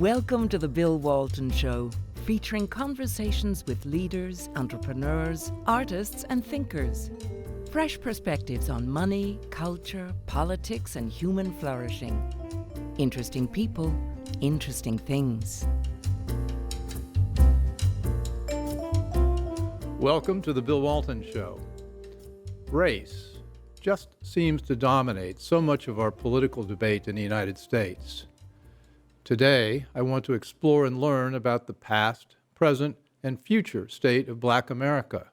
Welcome to the Bill Walton Show, featuring conversations with leaders, entrepreneurs, artists, and thinkers. Fresh perspectives on money, culture, politics, and human flourishing. Interesting people, interesting things. Welcome to the Bill Walton Show. Race just seems to dominate so much of our political debate in the United States. Today, I want to explore and learn about the past, present, and future state of Black America.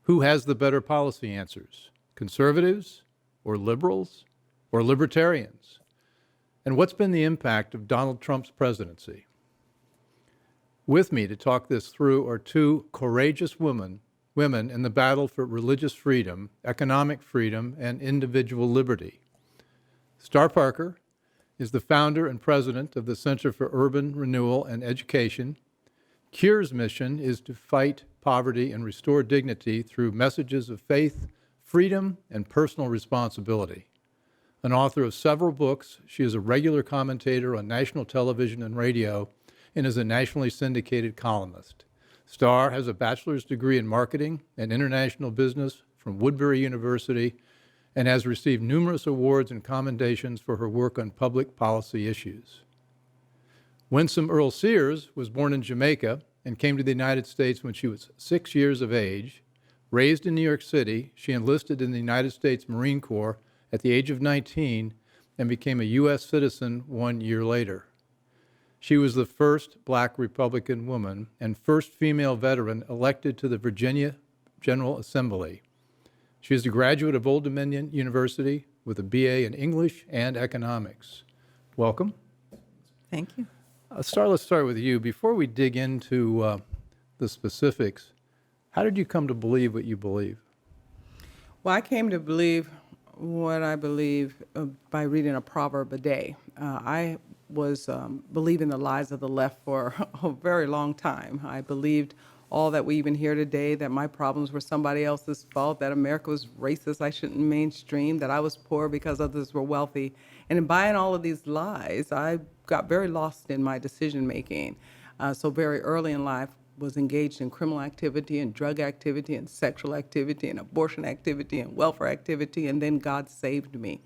Who has the better policy answers? Conservatives, or liberals, or libertarians? And what's been the impact of Donald Trump's presidency? With me to talk this through are two courageous women in the battle for religious freedom, economic freedom, and individual liberty. Star Parker is the founder and president of the Center for Urban Renewal and Education. CURE's mission is to fight poverty and restore dignity through messages of faith, freedom, and personal responsibility. An author of several books, she is a regular commentator on national television and radio and is a nationally syndicated columnist. Star has a bachelor's degree in marketing and international business from Woodbury University and has received numerous awards and commendations for her work on public policy issues. Winsome Sears was born in Jamaica and came to the United States when she was 6 years of age. Raised in New York City, she enlisted in the United States Marine Corps at the age of 19 and became a U.S. citizen 1 year later. She was the first Black Republican woman and first female veteran elected to the Virginia General Assembly. She is a graduate of Old Dominion University with a BA in English and Economics. Welcome. Thank you. Let's start with you. Before we dig into the specifics, how did you come to believe what you believe? Well, I came to believe what I believe by reading a proverb a day. I was believing the lies of the left for a very long time. I believed all that we even hear today, that my problems were somebody else's fault, that America was racist, I shouldn't mainstream, that I was poor because others were wealthy. And in buying all of these lies, I got very lost in my decision making. So very early in life, was engaged in criminal activity and drug activity and sexual activity and abortion activity and welfare activity, and then God saved me.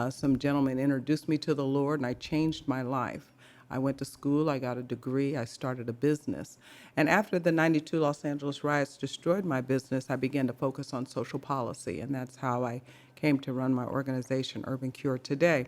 Some gentlemen introduced me to the Lord, and I changed my life. I went to school, I got a degree, I started a business. And after the '92 Los Angeles riots destroyed my business, I began to focus on social policy, and that's how I came to run my organization, Urban Cure, today.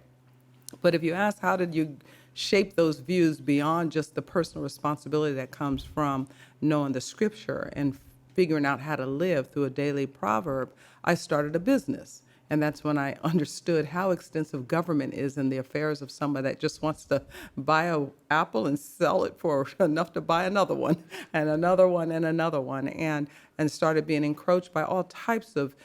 But if you ask, how did you shape those views beyond just the personal responsibility that comes from knowing the scripture and figuring out how to live through a daily proverb, I started a business. And that's when I understood how extensive government is in the affairs of somebody that just wants to buy an apple and sell it for enough to buy another one and another one and another one, and started being encroached by all types of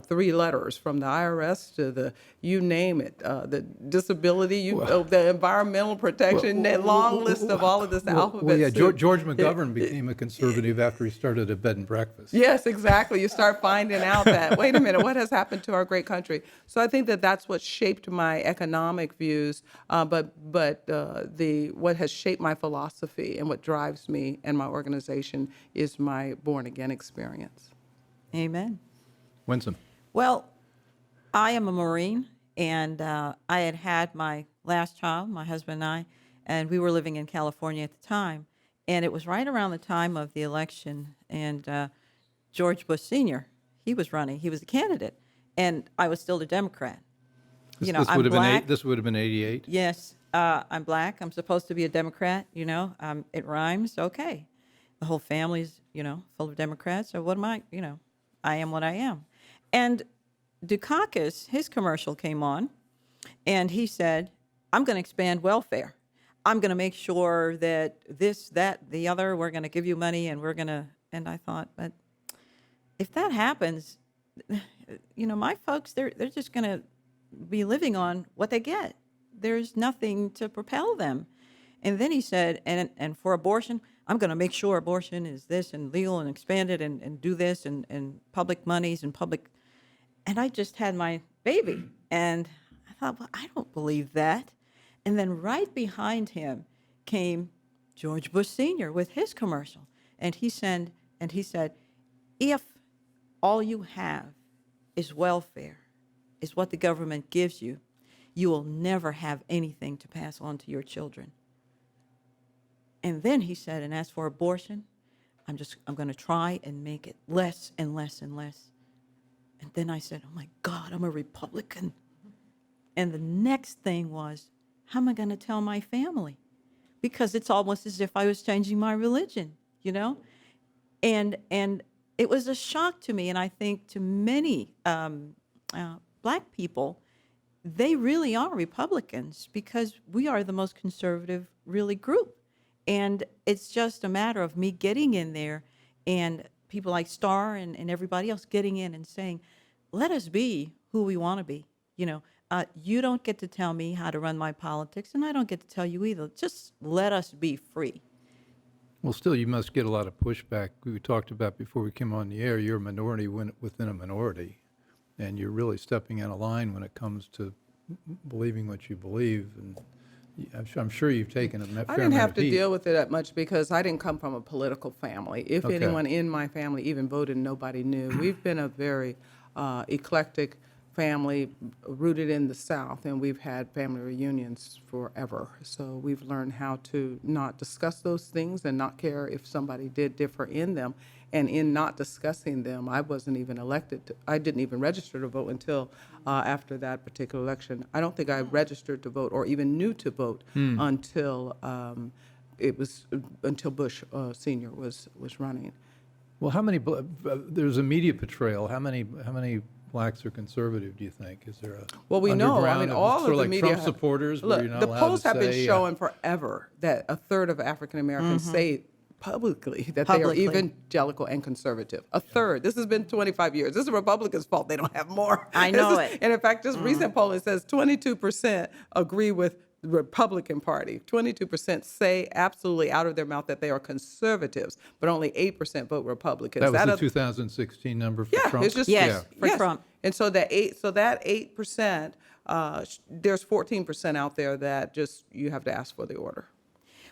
three letters, from the IRS to the, you name it, the disability, the environmental protection, that long list of all of this alphabet Well, yeah, soup. George McGovern became a conservative after he started a bed and breakfast. Yes, exactly. You start finding out that, wait a minute, what has happened to our great country? So I think that that's what shaped my economic views, but what has shaped my philosophy and what drives me and my organization is my born-again experience. Amen. Winsome. Well, I am a Marine, and I had my last child, my husband and I, and we were living in California at the time. And it was right around the time of the election, and George Bush Sr., he was running. He was a candidate, and I was still a Democrat. I'm black. This would have been 88? Yes, I'm black. I'm supposed to be a Democrat, it rhymes, okay. The whole family's, full of Democrats, so what am I, I am what I am. And Dukakis, his commercial came on, and he said, I'm going to expand welfare. I'm going to make sure that this, that, the other, we're going to give you money, and we're going to, and I thought, but if that happens, my folks, they're just going to be living on what they get. There's nothing to propel them. And then he said, and for abortion, I'm going to make sure abortion is this and legal and expanded and do this and public monies and public. And I just had my baby. And I thought, well, I don't believe that. And then right behind him came George Bush Sr. with his commercial. And he said, if all you have is welfare, is what the government gives you, you will never have anything to pass on to your children. And then he said, and as for abortion, I'm going to try and make it less and less and less. And then I said, oh my God, I'm a Republican. And the next thing was, how am I going to tell my family? Because it's almost as if I was changing my religion, you know? And it was a shock to me, and I think to many Black people, they really are Republicans because we are the most conservative, really, group. And it's just a matter of me getting in there and people like Starr and everybody else getting in and saying, let us be who we want to be. You know, you don't get to tell me how to run my politics, and I don't get to tell you either. Just let us be free. Well, still, you must get a lot of pushback. We talked about before we came on the air, you're a minority within a minority, and you're really stepping out of line when it comes to believing what you believe. And I'm sure you've taken a fair amount of heat. I didn't have to deal with it that much because I didn't come from a political family. If Okay. anyone in my family even voted, nobody knew. We've been a very eclectic family rooted in the South, and we've had family reunions forever. So we've learned how to not discuss those things and not care if somebody did differ in them. And in not discussing them, I wasn't even elected. I didn't even register to vote until after that particular election. I don't think I registered to vote or even knew to vote until until Bush Sr. was running. Well, how many, there's a media portrayal. How many Blacks are conservative, do you think? Is there a Well, we know. I underground mean, of all sort of the like media. Trump supporters where Look, you're not the allowed polls to have been say, showing forever that a third of African Americans say publicly that they are Publicly. evangelical and conservative. A third. This has been 25 years. This is the Republicans' fault. They don't have more. I know it. And in fact, this recent polling says 22% agree with the Republican Party. 22% say absolutely out of their mouth that they are conservatives, but only 8% vote Republicans. that was the is- 2016 number for Yeah, Trump? it's just Yes, for Trump. And so that 8%, there's 14% out there that just you have to ask for the order.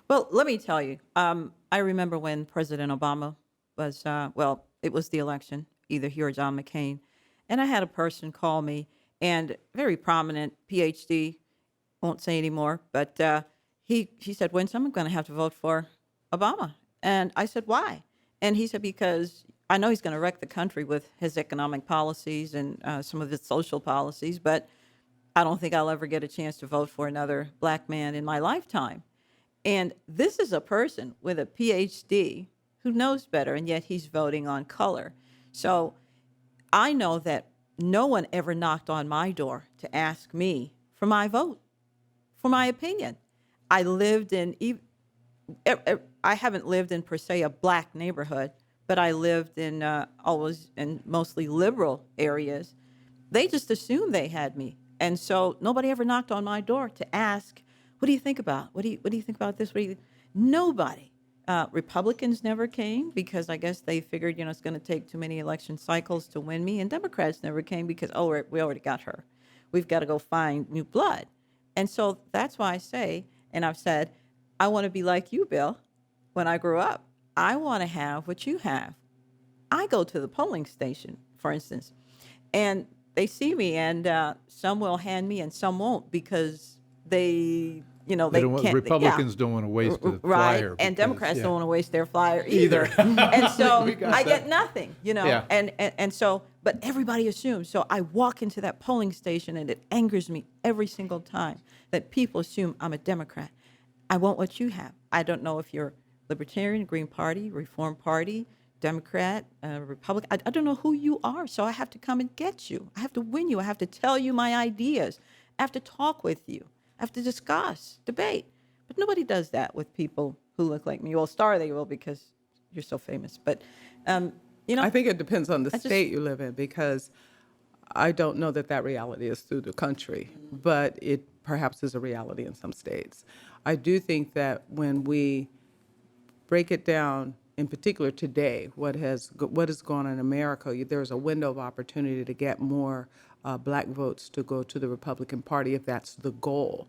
Well, let me tell you, I remember when President Obama was, it was the election, either he or John McCain, and I had a person call me, and very prominent PhD, won't say anymore, but he said, Winsome, I'm going to have to vote for Obama. And I said, why? And he said, because I know he's going to wreck the country with his economic policies and some of his social policies, but I don't think I'll ever get a chance to vote for another Black man in my lifetime. And this is a person with a PhD who knows better, and yet he's voting on color. So I know that no one ever knocked on my door to ask me for my vote, for my opinion. I haven't lived in, per se, a Black neighborhood, but I lived in always in mostly liberal areas. They just assumed they had me. And so nobody ever knocked on my door to ask, what do you think about? What do you think about this? Nobody. Republicans never came because I guess they figured, it's going to take too many election cycles to win me. And Democrats never came because, we already got her. We've got to go find new blood. And so that's why I say, and I've said, I want to be like you, Bill, when I grew up. I want to have what you have. I go to the polling station, for instance, and they see me, and some will hand me and some won't because they can't. Republicans don't want to waste the flyer. And because, Democrats don't want to waste their flyer either. And so I get nothing, Yeah. And so, but everybody assumes. So I walk into that polling station, and it angers me every single time that people assume I'm a Democrat. I want what you have. I don't know if you're Libertarian, Green Party, Reform Party, Democrat, Republican. I don't know who you are, so I have to come and get you. I have to win you. I have to tell you my ideas. I have to talk with you. I have to discuss, debate. But nobody does that with people who look like me. Well, Starr, they will because you're so famous. But, I think it depends on the state you live in because I don't know that reality is through the country, but it perhaps is a reality in some states. I do think that when we break it down, in particular today, what is going on in America, there's a window of opportunity to get more Black votes to go to the Republican Party if that's the goal.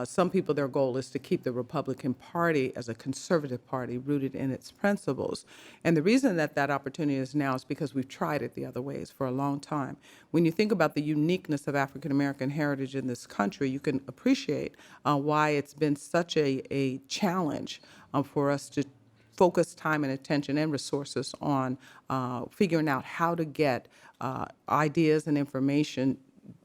Some people, their goal is to keep the Republican Party as a conservative party rooted in its principles. And the reason that that opportunity is now is because we've tried it the other ways for a long time. When you think about the uniqueness of African American heritage in this country, you can appreciate why it's been such a challenge for us to focus time and attention and resources on figuring out how to get ideas and information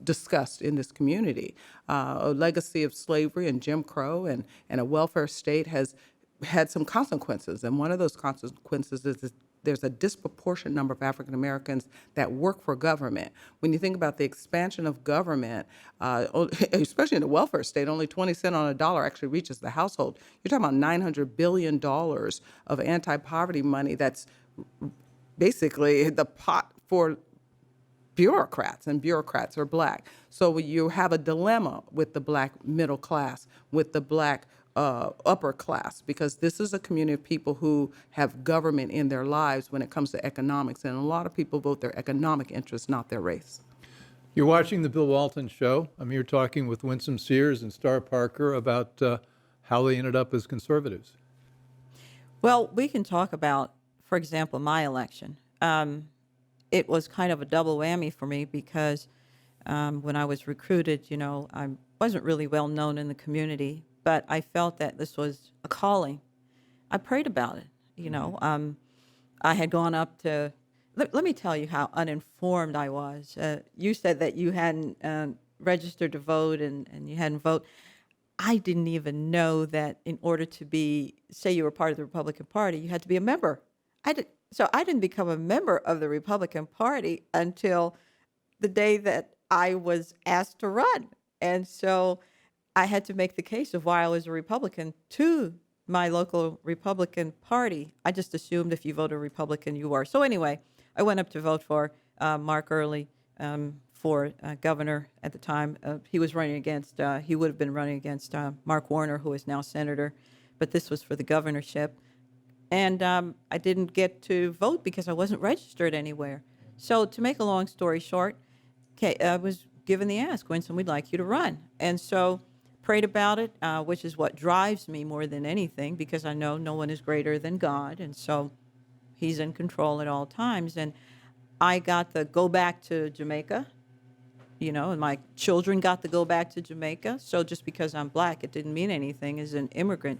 discussed in this community. A legacy of slavery and Jim Crow and a welfare state has had some consequences, and one of those consequences is that there's a disproportionate number of African Americans that work for government. When you think about the expansion of government, especially in the welfare state, only 20 cents on a dollar actually reaches the household. You're talking about $900 billion of anti-poverty money that's basically the pot for bureaucrats, and bureaucrats are black. So you have a dilemma with the black middle class, with the black upper class, because this is a community of people who have government in their lives when it comes to economics, and a lot of people vote their economic interests, not their race. You're watching The Bill Walton Show. I'm here talking with Winsome Sears and Star Parker about how they ended up as conservatives. Well, we can talk about, for example, my election. It was kind of a double whammy for me because when I was recruited, I wasn't really well known in the community, but I felt that this was a calling. I prayed about it, I had gone up to, let me tell you how uninformed I was. You said that you hadn't registered to vote and you hadn't voted. I didn't even know that in order to say you were part of the Republican Party, you had to be a member. So I didn't become a member of the Republican Party until the day that I was asked to run. And so I had to make the case of why I was a Republican to my local Republican Party. I just assumed if you voted Republican, you were. So anyway, I went up to vote for Mark Early for governor at the time. He was running against, he would have been running against Mark Warner, who is now senator, but this was for the governorship. And I didn't get to vote because I wasn't registered anywhere. So to make a long story short, I was given the ask, Winsome, we'd like you to run. And so prayed about it, which is what drives me more than anything, because I know no one is greater than God. And so he's in control at all times. And I got the go back to Jamaica, and my children got to go back to Jamaica. So just because I'm black, it didn't mean anything as an immigrant,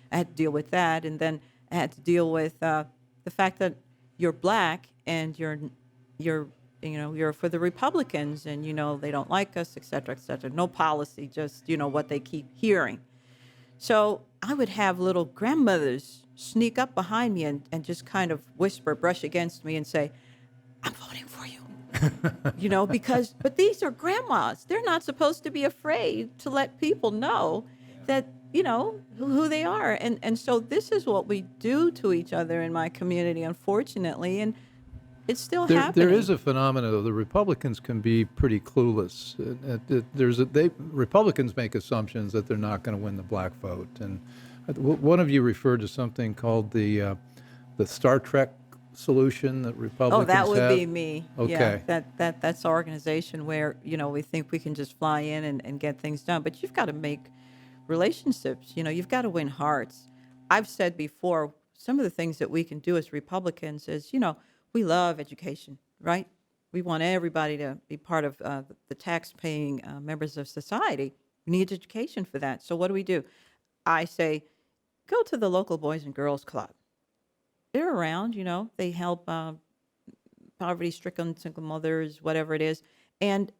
I had to deal with that. And then I had to deal with the fact that you're black and you're for the Republicans and, they don't like us, et cetera, et cetera. No policy, just, what they keep hearing. So I would have little grandmothers sneak up behind me and just kind of whisper, brush against me and say, I'm voting for you. But these are grandmas. They're not supposed to be afraid to let people know that, who they are. And so this is what we do to each other in my community, unfortunately, and it's still happening. There is a phenomenon, though. The Republicans can be pretty clueless. Republicans make assumptions that they're not going to win the black vote. And one of you referred to something called the Star Trek solution that Republicans have. Oh, that would be me. Okay. Yeah, that's our organization where, we think we can just fly in and get things done. But you've got to make relationships, you've got to win hearts. I've said before, some of the things that we can do as Republicans is, we love education, right? We want everybody to be part of the tax-paying members of society. We need education for that. So what do? I say, go to the local Boys and Girls Club. They're around, they help poverty-stricken single mothers, whatever it is, and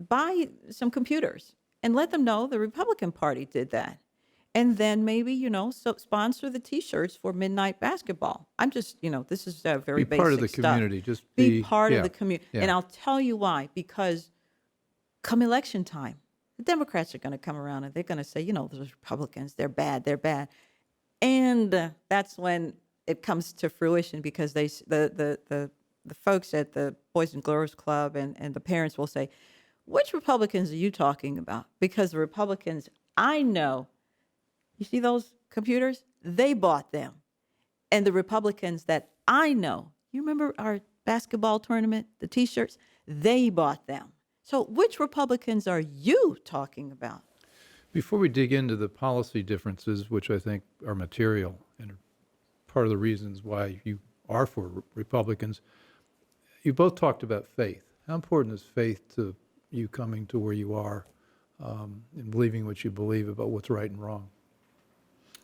buy some computers and let them know the Republican Party did that. And then maybe, sponsor the T-shirts for midnight basketball. I'm just, this is very basic stuff. Be part of the community. Just be part of the community. Yeah. And I'll tell you why. Because come election time, the Democrats are going to come around and they're going to say, those Republicans, they're bad. And that's when it comes to fruition, because the folks at the Boys and Girls Club and the parents will say, which Republicans are you talking about? Because the Republicans I know, you see those computers? They bought them. And the Republicans that I know, you remember our basketball tournament, the T-shirts? They bought them. So which Republicans are you talking about? Before we dig into the policy differences, which I think are material and are part of the reasons why you are for Republicans, you both talked about faith. How important is faith to you coming to where you are and believing what you believe about what's right and wrong?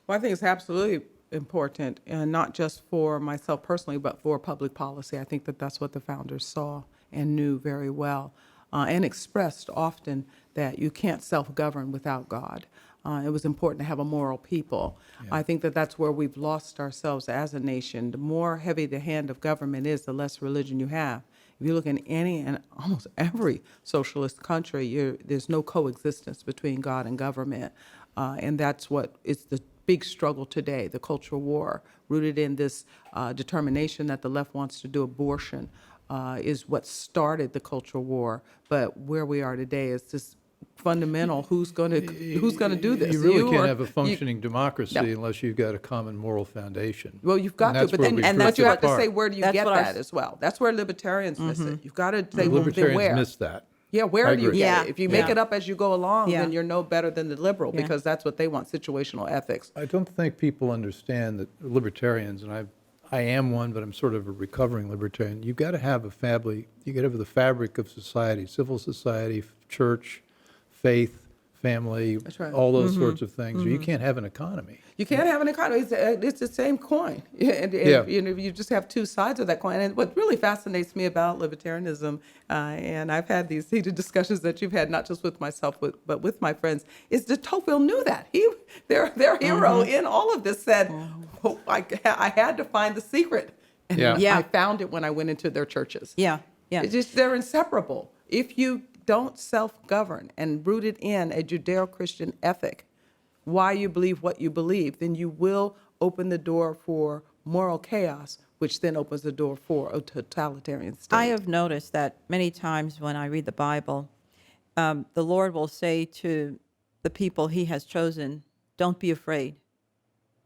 Well, I think it's absolutely important, and not just for myself personally, but for public policy. I think that that's what the founders saw and knew very well, and expressed often that you can't self-govern without God. It was important to have a moral people. I think that that's where we've lost ourselves as a nation. The more heavy the hand of government is, the less religion you have. If you look in any and almost every socialist country, there's no coexistence between God and government. And that's what is the big struggle today, the cultural war, rooted in this determination that the left wants to do abortion, is what started the cultural war. But where we are today is this fundamental, who's going to do this? You really can't or- have a functioning democracy No. unless you've got a common moral foundation. Well, you've got And to, that's but where then, we but drift you have to apart. say, where do you That's get what I that was- as well? That's where libertarians miss it. You've got to say, well, then Libertarians where? miss that. Yeah, where I do you agree. get Yeah, it? If you make yeah. it up as you go along, Yeah. then you're no better than the liberal, Yeah. because that's what they want, situational ethics. I don't think people understand that libertarians, and I am one, but I'm sort of a recovering libertarian. You've got to have a family. You got to have the fabric of society, civil society, church, faith, family, That's right. all those sorts of things. Or you can't have an economy. You can't have an economy. It's the same coin. And, Yeah. you just have two sides of that coin. And what really fascinates me about libertarianism, and I've had these heated discussions that you've had, not just with myself, but with my friends, is that Tocqueville knew that. Their hero in all of this said, oh, I had to find the secret. And Yeah. Yeah. I found it when I went into their churches. Yeah, yeah. It's just, they're inseparable. If you don't self-govern and root it in a Judeo-Christian ethic, why you believe what you believe, then you will open the door for moral chaos, which then opens the door for a totalitarian state. I have noticed that many times when I read the Bible, the Lord will say to the people he has chosen, don't be afraid,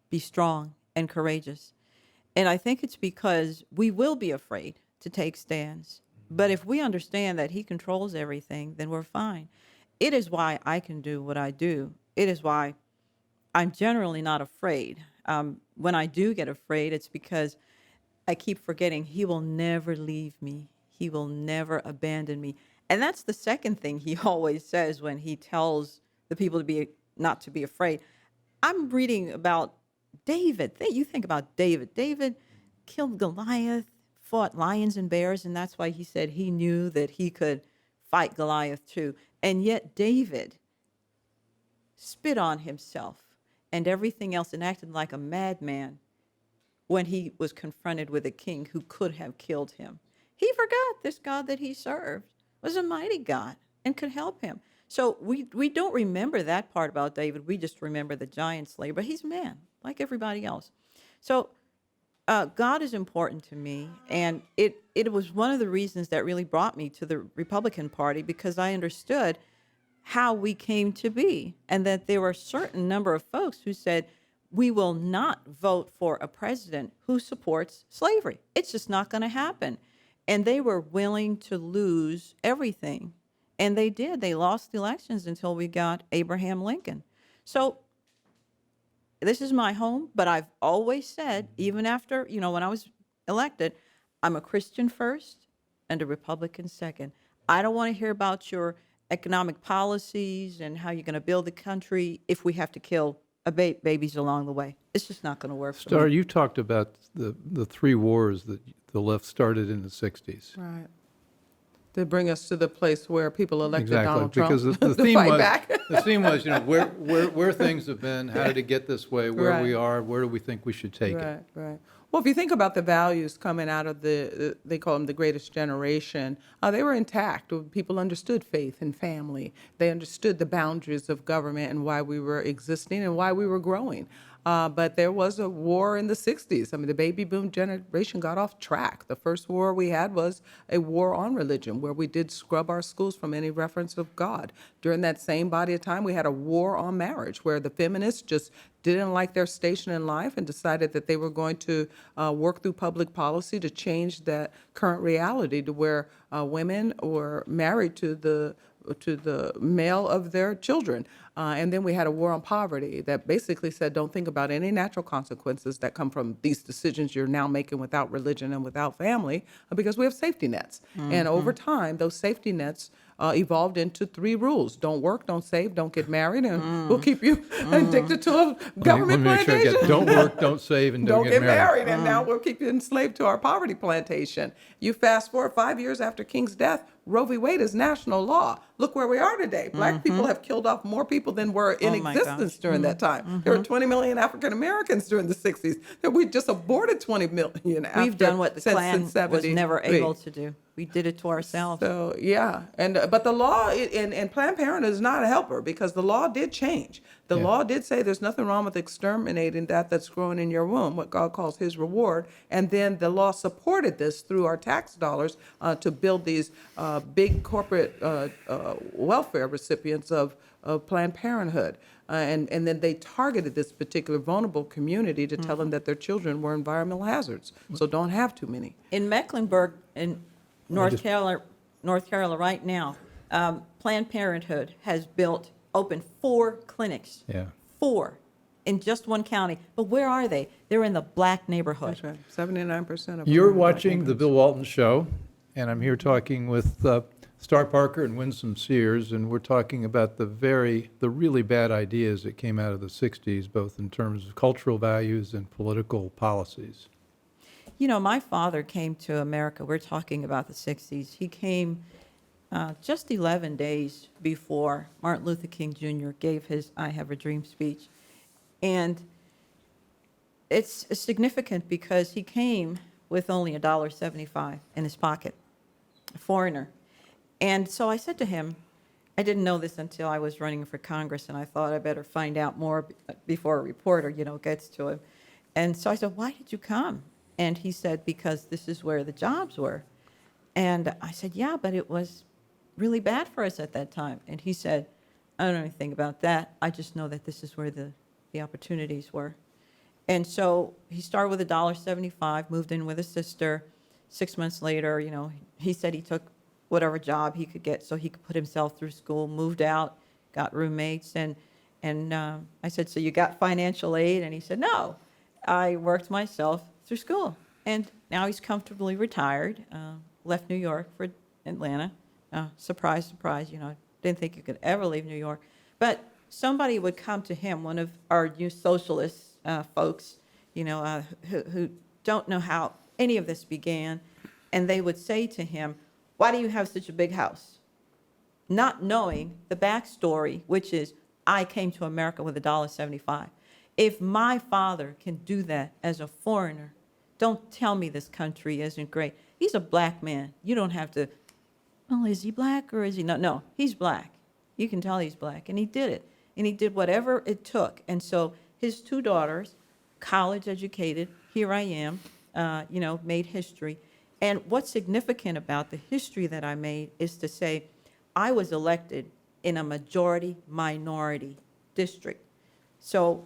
be strong and courageous. And I think it's because we will be afraid to take stands. But if we understand that he controls everything, then we're fine. It is why I can do what I do. It is why I'm generally not afraid. When I do get afraid, it's because I keep forgetting he will never leave me. He will never abandon me. And that's the second thing he always says when he tells the people not to be afraid. I'm reading about David. You think about David. David killed Goliath, fought lions and bears, and that's why he said he knew that he could fight Goliath too. And yet David spit on himself and everything else and acted like a madman when he was confronted with a king who could have killed him. He forgot this God that he served was a mighty God and could help him. So we don't remember that part about David. We just remember the giant slayer, but he's a man like everybody else. So God is important to me, and it was one of the reasons that really brought me to the Republican Party, because I understood how we came to be, and that there were a certain number of folks who said, we will not vote for a president who supports slavery. It's just not going to happen. And they were willing to lose everything. And they did. They lost the elections until we got Abraham Lincoln. So this is my home, but I've always said, even after, when I was elected, I'm a Christian first and a Republican second. I don't want to hear about your economic policies and how you're going to build the country if we have to kill babies along the way. It's just not going to work for Star, me. you talked about the three wars that the left started in the 60s. Right. To bring us to the place where people elected Donald Trump because the to theme fight was back. the theme was where things have been, how did it get this way, where we Right. are, where do we think we should take it. Right, right. Well, if you think about the values coming out of they call them the greatest generation, they were intact. People understood faith and family. They understood the boundaries of government and why we were existing and why we were growing. But there was a war in the 60s. I mean, the baby boom generation got off track. The first war we had was a war on religion, where we did scrub our schools from any reference of God. During that same body of time, we had a war on marriage, where the feminists just didn't like their station in life and decided that they were going to work through public policy to change that current reality to where women were married to the male of their children. And then we had a war on poverty that basically said, don't think about any natural consequences that come from these decisions you're now making without religion and without family, because we have safety nets. And over time, those safety nets evolved into 3 rules. Don't work, don't save, don't get married, and we'll keep you addicted to a government Let me make sure I plantation. get, don't work, don't save, and don't get married. And now we'll keep you enslaved to our poverty plantation. You fast forward 5 years after King's death, Roe v. Wade is national law. Look where we are today. Black people have killed off more people than were in Oh my existence gosh. during that time. There were 20 million African Americans during the 60s. We just aborted 20 million after, We've done what the since Klan was 73. never able to do. We did it to ourselves. So yeah, and but the law and Planned Parenthood is not a helper, because the law did change. The law did say there's nothing wrong with exterminating that's growing in your womb, what God calls His reward. And then the law supported this through our tax dollars to build these big corporate welfare recipients of Planned Parenthood. And then they targeted this particular vulnerable community to tell them that their children were environmental hazards. So don't have too many. In Mecklenburg, in North Carolina right now, Planned Parenthood has opened 4 clinics. Yeah. 4 in just one county. But where are they? They're in the black neighborhood. That's right. 79% of them You're are Black watching The neighborhoods. Bill Walton Show, and I'm here talking with Star Parker and Winsome Sears, and we're talking about the really bad ideas that came out of the 60s, both in terms of cultural values and political policies. You know, my father came to America. We're talking about the 60s. He came just 11 days before Martin Luther King Jr. gave his I Have a Dream speech. And it's significant because he came with only $1.75 in his pocket, a foreigner. And so I said to him, I didn't know this until I was running for Congress, and I thought I better find out more before a reporter, gets to him. And so I said, why did you come? And he said, because this is where the jobs were. And I said, yeah, but it was really bad for us at that time. And he said, I don't know anything about that. I just know that this is where the opportunities were. And so he started with $1.75, moved in with his sister. 6 months later, he said he took whatever job he could get so he could put himself through school, moved out, got roommates. And I said, so you got financial aid? And he said, no, I worked myself through school. And now he's comfortably retired, left New York for Atlanta. Surprise, surprise, didn't think you could ever leave New York. But somebody would come to him, one of our new socialist folks, who don't know how any of this began, and they would say to him, why do you have such a big house? Not knowing the backstory, which is, I came to America with $1.75. If my father can do that as a foreigner, don't tell me this country isn't great. He's a black man. You don't have to, well, is he black or is he not? No, he's black. You can tell he's black. And he did it. And he did whatever it took. And so his 2 daughters, college educated, here I am, made history. And what's significant about the history that I made is to say I was elected in a majority-minority district. So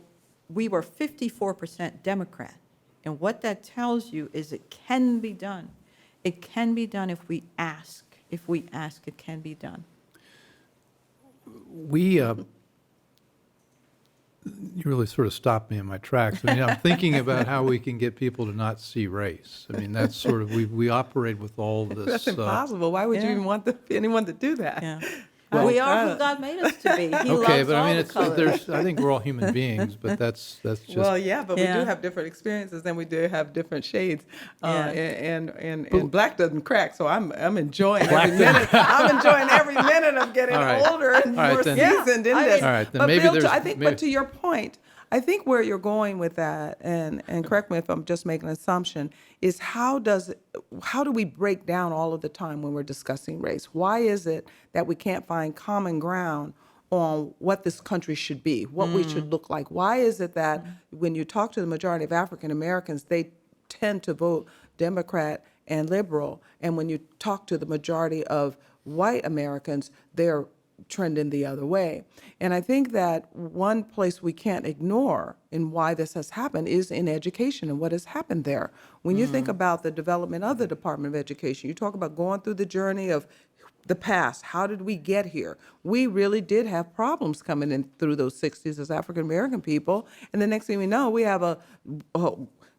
we were 54% Democrat. And what that tells you is it can be done. It can be done if we ask. If we ask, it can be done. You really sort of stopped me in my tracks. I'm thinking about how we can get people to not see race. That's sort of, we operate with all this. That's impossible. Why would you Yeah. even want anyone to do that? Yeah. Well, we are who God made us to be. He Okay, loves but all the it's, colors. I think we're all human beings, but that's just. Well, yeah, but we Yeah. do have different experiences, and we do have different shades. Yeah. And black doesn't crack, so I'm enjoying every minute. I'm enjoying every minute of getting All right. older and All right, more then. seasoned in I this. mean- All right, then but maybe Bill, there's- I think, maybe- but to your point, I think where you're going with that, and correct me if I'm just making an assumption, is how do we break down all of the time when we're discussing race? Why is it that we can't find common ground on what this country should be, what we should look like? Why is it that when you talk to the majority of African Americans, they tend to vote Democrat and liberal, and when you talk to the majority of white Americans, they're trending the other way? And I think that one place we can't ignore in why this has happened is in education and what has happened there. When you think about the development of the Department of Education, you talk about going through the journey of the past. How did we get here? We really did have problems coming in through those 60s as African American people. And the next thing we know, we have a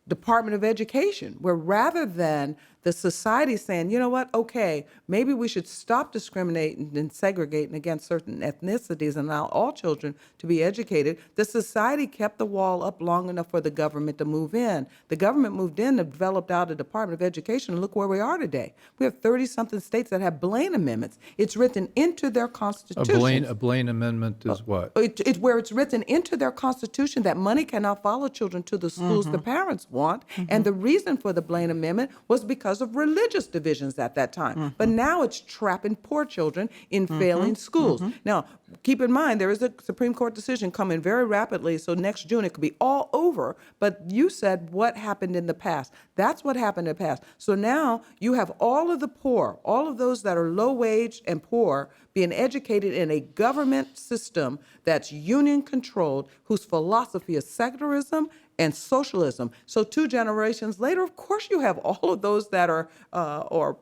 Department of Education, where rather than the society saying, you know what, okay, maybe we should stop discriminating and segregating against certain ethnicities and allow all children to be educated, the society kept the wall up long enough for the government to move in. The government moved in and developed out a Department of Education, and look where we are today. We have 30-something states that have Blaine amendments. It's written into their constitution. A Blaine amendment is what? It's where it's written into their constitution that money cannot follow children to the schools the parents want. And the reason for the Blaine Amendment was because of religious divisions at that time. But now it's trapping poor children in failing schools. Now, keep in mind, there is a Supreme Court decision coming very rapidly, so next June it could be all over. But you said what happened in the past. That's what happened in the past. So now you have all of the poor, all of those that are low wage and poor, being educated in a government system that's union controlled, whose philosophy is secularism and socialism. So 2 generations later, of course, you have all of those that are or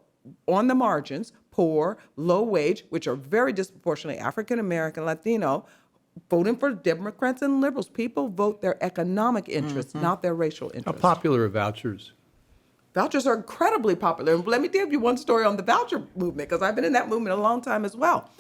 on the margins, poor, low wage, which are very disproportionately African American, Latino, voting for Democrats and liberals. People vote their economic interests, not their racial How interests. popular are vouchers? Vouchers are incredibly popular. And let me tell you one story on the voucher movement, because I've been in that movement a long time as well.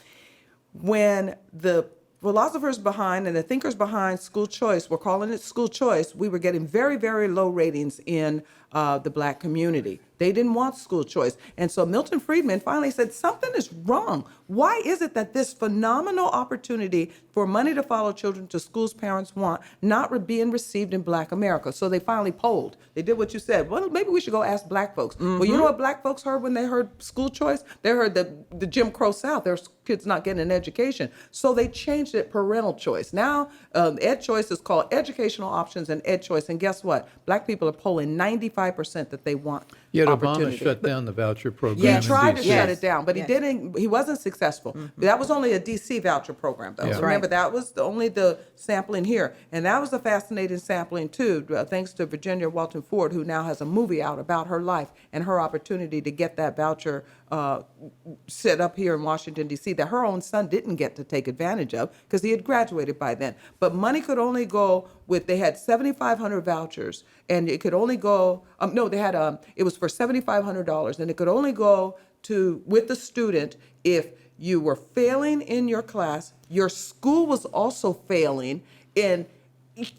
When the philosophers behind and the thinkers behind school choice were calling it school choice, we were getting very, very low ratings in the Black community. They didn't want school choice. And so Milton Friedman finally said, something is wrong. Why is it that this phenomenal opportunity for money to follow children to schools parents want not being received in Black America? So they finally polled. They did what you said. Well, maybe we should go ask Black folks. Well, you know what Black folks heard when they heard school choice? They heard the Jim Crow South, their kids not getting an education. So they changed it parental choice. Now, ed choice is called educational options and ed choice. And guess what? Black people are polling 95% that they want Yet opportunity. Obama shut down the voucher program. Yeah, in he tried to DC. shut it down, but he didn't. He wasn't successful. That was only a DC voucher program, though. Yeah. So remember, that was only the sampling here, and that was a fascinating sampling too. Thanks to Virginia Walton Ford, who now has a movie out about her life and her opportunity to get that voucher set up here in Washington D.C. that her own son didn't get to take advantage of because he had graduated by then. But money could only go with. They had 7,500 vouchers, and it could only go. No, they had. It was for $7,500, and it could only go to with the student if you were failing in your class, your school was also failing, and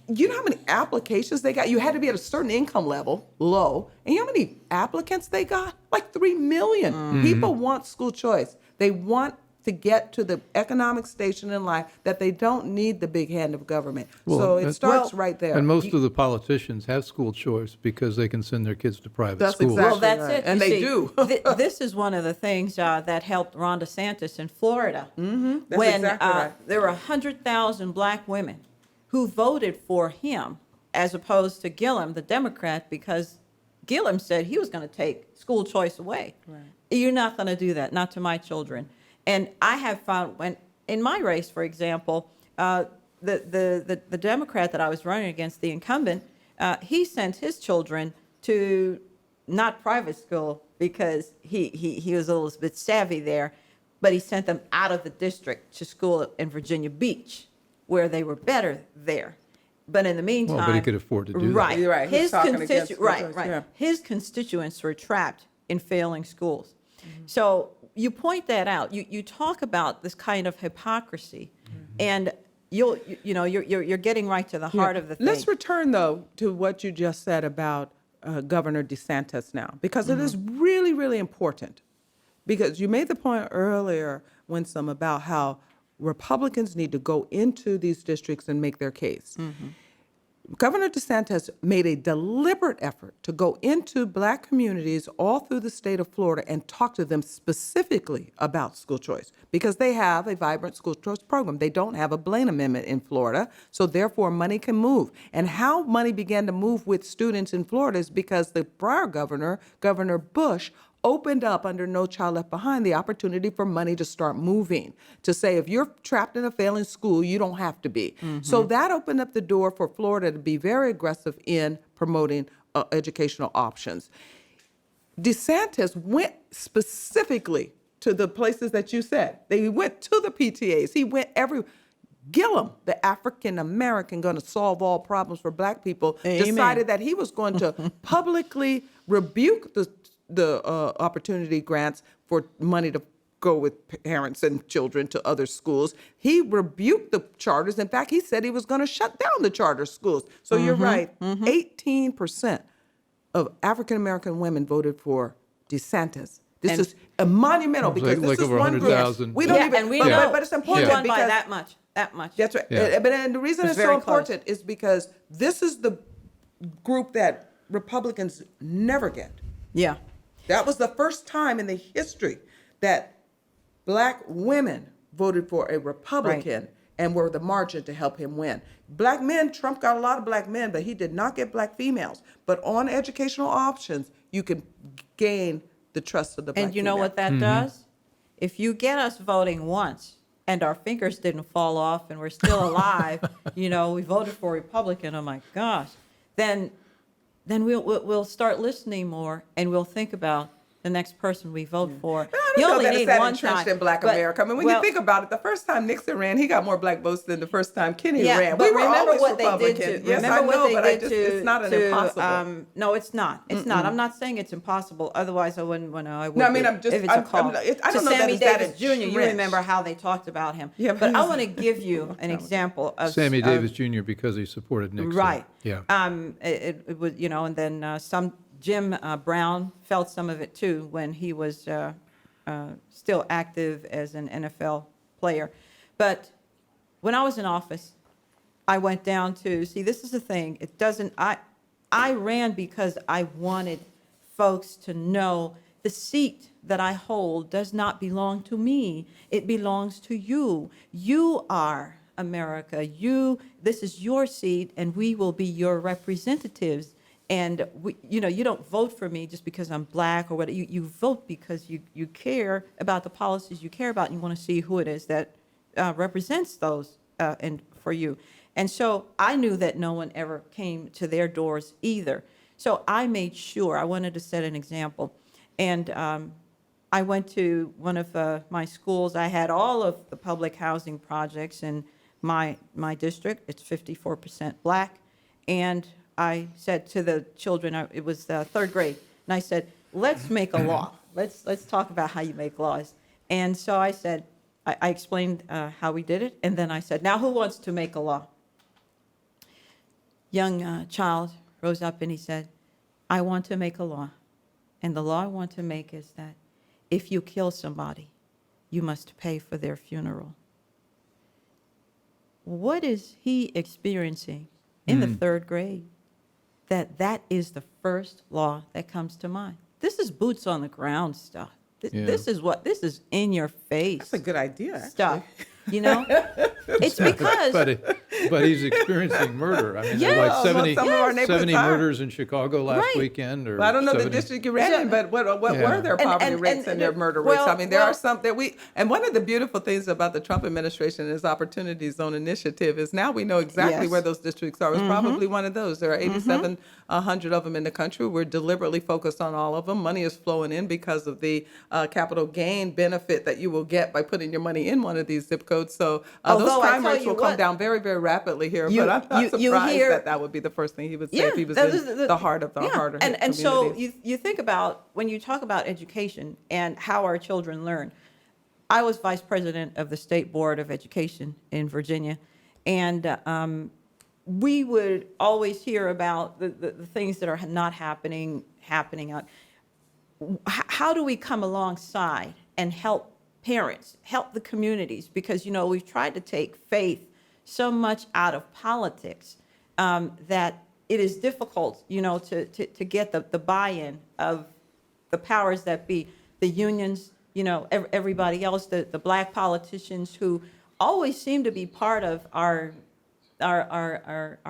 you know how many applications they got? You had to be at a certain income level, low, and you know how many applicants they got? Like 3 million. People want school choice. They want to get to the economic station in life that they don't need the big hand of government. So it starts right there. And most of the politicians have school choice because they can send their kids to private That's schools. exactly Well, that's right. it. And You they see, do. This is one of the things that helped Ron DeSantis in Florida. That's when exactly right. there were 100,000 Black women who voted for him as opposed to Gillum, the Democrat, because Gillum said he was going to take school choice away. Right. You're not going to do that, not to my children. And I have found when in my race, for example, the Democrat that I was running against, the incumbent, he sent his children to not private school because he was a little bit savvy there, but he sent them out of the district to school in Virginia Beach, where they were better there. But in the meantime, Well, but he could afford to do that. right, You're right. He's talking against school choice, right. yeah. His constituents were trapped in failing schools. So you point that out. You talk about this kind of hypocrisy, and you're getting right to the heart of the thing. Let's return, though, to what you just said about Governor DeSantis now, because it is really, really important. Because you made the point earlier, Winsome, about how Republicans need to go into these districts and make their case. Governor DeSantis made a deliberate effort to go into Black communities all through the state of Florida and talk to them specifically about school choice because they have a vibrant school choice program. They don't have a Blaine Amendment in Florida, so therefore money can move. And how money began to move with students in Florida is because the prior governor, Governor Bush, opened up under No Child Left Behind the opportunity for money to start moving, to say if you're trapped in a failing school, you don't have to be. So that opened up the door for Florida to be very aggressive in promoting educational options. DeSantis went specifically to the places that you said. They went to the PTAs. He went Gillum, the African American going to solve all problems for black people, decided that he was going to publicly rebuke the opportunity grants for money to go with parents and children to other schools. He rebuked the charters. In fact, he said he was going to shut down the charter schools. So you're right. 18% of African American women voted for DeSantis. This is a monumental because like this is over one group. 100,000. We don't even. and we know but it's important he won because by that much. That much. that's right. Yeah. And the reason it's so very close. important is because this is the group that Republicans never get. Yeah. That was the first time in the history that black women voted for a Republican and were the margin to help him win. Black men, Trump got a lot of black men, but he did not get black females. But on educational options, you can gain the trust of the black And you know female. what that does? If you get us voting once and our fingers didn't fall off and we're still alive, we voted for Republican, oh my gosh, then we'll start listening more and we'll think about the next person we vote for. But I You don't know only that need it's that one entrenched time. in black But- America. I mean, when you think about it, the first time Nixon ran, he got more black votes than the first time Kennedy Yeah, ran. but We were remember always what they did Republican. to. Yes, remember I what know, they but did to. it's not an impossible. No, it's not. It's not. I'm not saying it's impossible. Otherwise, I wouldn't. I would. No, I mean, I'm just- If it's a call. I don't to know that Sammy it's that Davis Jr. You entrenched. remember how they talked about him. Yeah, but I he's- want to give you an example of Sammy of- Davis Jr. because he supported Nixon. Right. Yeah. It was, and then some Jim Brown felt some of it too when he was still active as an NFL player. But when I was in office, I went down to see. This is the thing. It doesn't. I ran because I wanted folks to know the seat that I hold does not belong to me. It belongs to you. You are America. This is your seat, and we will be your representatives. And you don't vote for me just because I'm black or whatever. You vote because you care about the policies you care about, and you want to see who it is that represents those and for you. And so I knew that no one ever came to their doors either. So I made sure, I wanted to set an example. And I went to one of my schools. I had all of the public housing projects in my district. It's 54% black. And I said to the children, it was third grade, and I said, let's make a law. Let's talk about how you make laws. And so I said, I explained how we did it, and then I said, now who wants to make a law? Young child rose up and he said, I want to make a law. And the law I want to make is that if you kill somebody, you must pay for their funeral. What is he experiencing in the third grade? That is the first law that comes to mind. This is boots on the ground stuff. This is in your face. That's a good idea, actually. Stuff. It's because But he's experiencing murder. I mean, Yeah. there are like 70, Some of our neighborhoods 70 are. murders in Chicago last Right. weekend. Or Well, I don't know the 70. district you ran in, but what Yeah. were their poverty And- rates and their murder rates? well, I mean, there well- are some that and one of the beautiful things about the Trump administration is Opportunity Zone Initiative is now we know exactly Yes. where those districts are. It's probably one of those. There are 8,700 of them in the country. We're deliberately focused on all of them. Money is flowing in because of the capital gain benefit that you will get by putting your money in one of these zip codes. So those Although I crime tell rates you will come what, down very, very rapidly here. you- But I'm not you surprised hear- that would be the first thing he would say if he was that in is the heart of the harder hit and so communities. you think about when you talk about education and how our children learn. I was vice president of the State Board of Education in Virginia, and we would always hear about the things that are not happening out. How do we come alongside and help parents, help the communities? Because, we've tried to take faith so much out of politics that it is difficult, to get the buy-in of the powers that be, the unions, everybody else, the black politicians who always seem to be part of our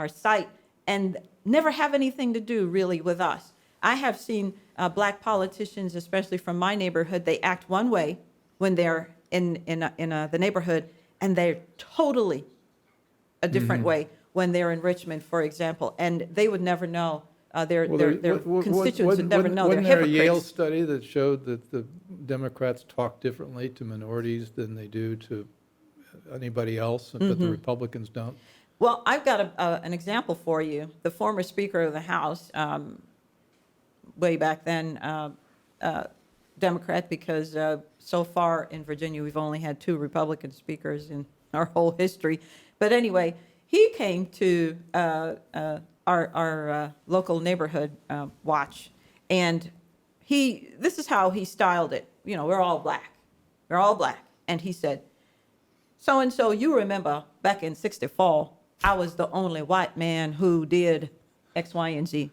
site and never have anything to do really with us. I have seen black politicians, especially from my neighborhood, they act one way when they're in the neighborhood, and they're totally a different way when they're in Richmond, for example, and they would never know their Well, their constituents would never know they're Wasn't there a hypocrites. Yale study that showed that the Democrats talk differently to minorities than they do to anybody else, but Mm-hmm. the Republicans don't? Well, I've got an example for you. The former Speaker of the House, way back then, Democrat, because so far in Virginia we've only had 2 Republican speakers in our whole history. But anyway, he came to our local neighborhood watch, and this is how he styled it. You know, we're all black, and he said, "So and so, you remember back in '64, I was the only white man who did X, Y, and Z,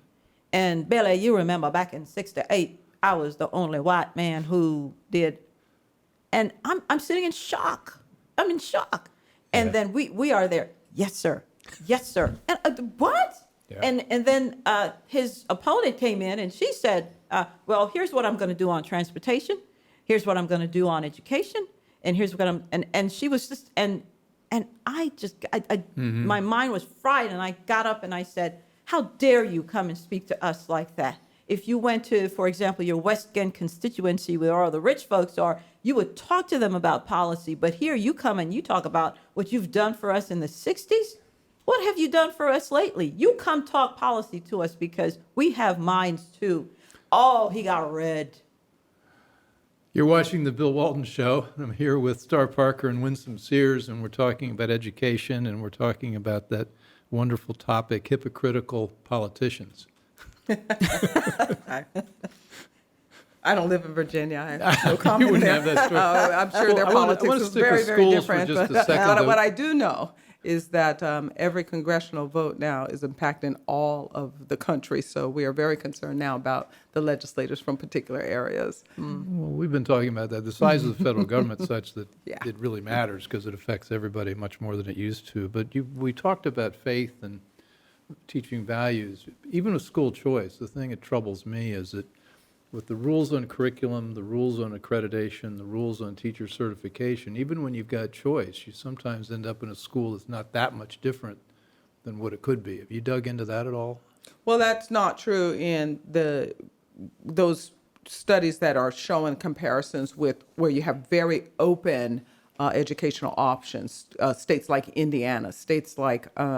and Billy, you remember back in '68, I was the only white man who did." And I'm sitting in shock. I'm in shock. And Yeah. then we are there. Yes, sir. Yes, sir. And what? Yeah. And then his opponent came in and she said, well, here's what I'm going to do on transportation. Here's what I'm going to do on education. And here's what and she was just, and I just, my mind was fried, and I got up and I said, how dare you come and speak to us like that? If you went to, for example, your West End constituency where all the rich folks are, you would talk to them about policy. But here you come and you talk about what you've done for us in the 60s. What have you done for us lately? You come talk policy to us because we have minds too. Oh, he got red. You're watching The Bill Walton Show. I'm here with Star Parker and Winsome Sears, and we're talking about education, and we're talking about that wonderful topic, hypocritical politicians. I don't live in Virginia. I have no comment You wouldn't there. have that story. I'm sure their Well, I wanna politics is stick very, with very schools for different. just a But second, though. what I do know is that every congressional vote now is impacting all of the country. So we are very concerned now about the legislators from particular areas. Well, we've been talking about that. The size of the federal government is such that Yeah. it really matters because it affects everybody much more than it used to. But we talked about faith and teaching values. Even with school choice, the thing that troubles me is that with the rules on curriculum, the rules on accreditation, the rules on teacher certification, even when you've got choice, you sometimes end up in a school that's not that much different than what it could be. Have you dug into that at all? Well, that's not true in those studies that are showing comparisons with where you have very open educational options. States like Indiana, states like So they